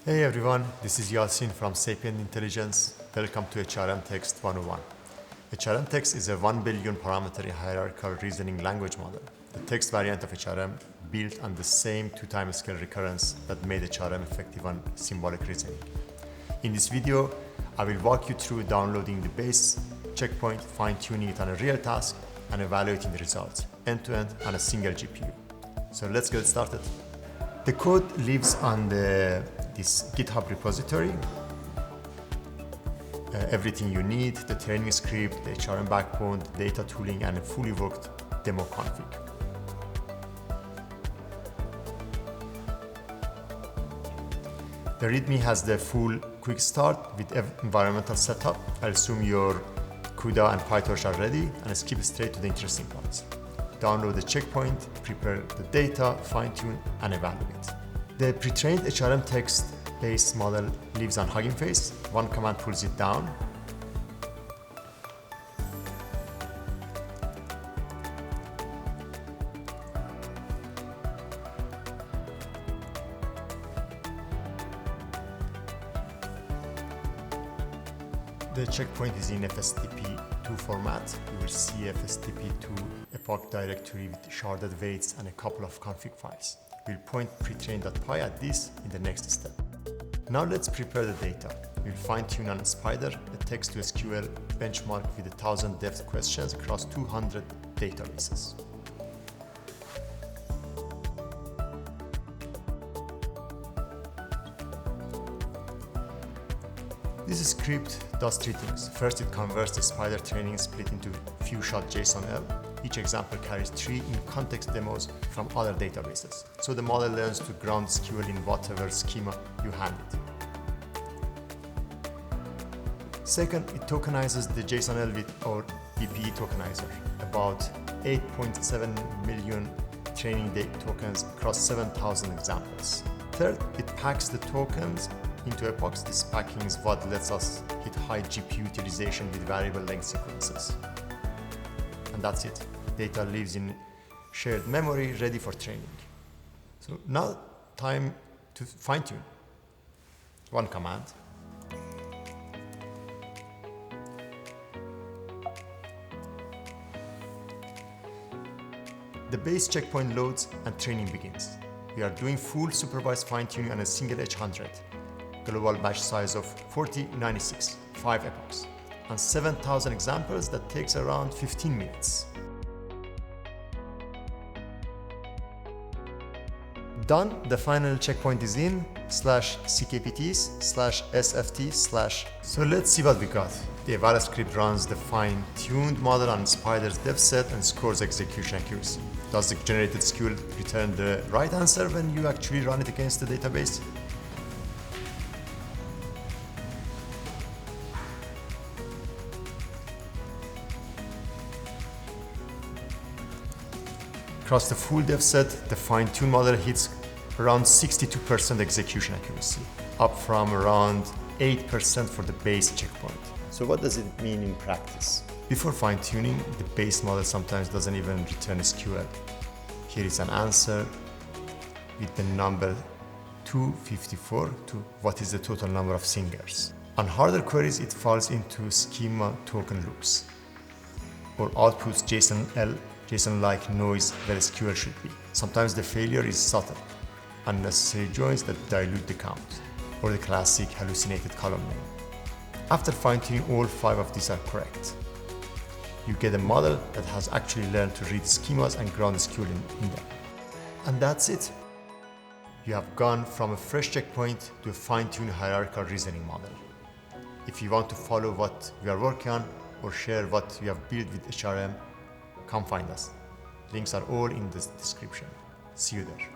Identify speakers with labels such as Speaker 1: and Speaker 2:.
Speaker 1: Hey everyone, this is Yasin from Sapient Intelligence. Welcome to HRM-Text 101. HRM-Text is a 1 billion parameter hierarchical reasoning language model. The text variant of HRM built on the same two-time scale recurrence that made HRM effective on symbolic reasoning. In this video, I will walk you through downloading the base checkpoint, fine-tuning it on a real task, and evaluating the results end-to-end on a single GPU. So let's get started. The code lives on this GitHub repository. Everything you need, the training script, the HRM backbone, the data tooling, and a fully worked demo config. The README has the full quick start with environmental setup. I assume your CUDA and PyTorch are ready, and skip straight to the interesting parts. Download the checkpoint, prepare the data, fine-tune, and evaluate. The pre-trained HRM-Text based model lives on Hugging Face. One command pulls it down. The checkpoint is in FSTP2 format. You will see FSTP2 epoch directory with sharded weights and a couple of config files. We'll point pretrain.py at this in the next step. Now let's prepare the data. We'll fine-tune on Spider, a text-to-SQL benchmark with 1,000 depth questions across 200 databases. This script does three things. First, it converts the Spider training split into few-shot JSON-L. Each example carries 3 in-context demos from other databases, so the model learns to ground SQL in whatever schema you hand it. Second, it tokenizes the JSON-L with our BPE tokenizer, about 8.7 million training data tokens across 7,000 examples. Third, it packs the tokens into epochs. This packing is what lets us hit high GPU utilization with variable length sequences. And that's it. Data lives in shared memory, ready for training. So now time to fine-tune. One command. The base checkpoint loads and training begins. We are doing full supervised fine-tuning on a single H100. Global batch size of 4096, 5 epochs. On 7,000 examples, that takes around 15 minutes. Done, the final checkpoint is in, /ckpts/sft/. So let's see what we got. The eval script runs the fine-tuned model on Spider's dev set and scores execution accuracy. Does the generated SQL return the right answer when you actually run it against the database? Across the full dev set, the fine-tuned model hits around 62% execution accuracy, up from around 8% for the base checkpoint. So what does it mean in practice? Before fine-tuning, the base model sometimes doesn't even return SQL. Here is an answer with the number 254 to what is the total number of singers. On harder queries, it falls into schema token loops, or outputs JSON-L, JSON-like noise where SQL should be. Sometimes the failure is subtle, unnecessary joins that dilute the count, or the classic hallucinated column name. After fine-tuning, all 5 of these are correct. You get a model that has actually learned to read schemas and ground SQL in them. And that's it. You have gone from a fresh checkpoint to a fine-tuned hierarchical reasoning model. If you want to follow what we are working on or share what we have built with HRM, come find us. Links are all in the description. See you there.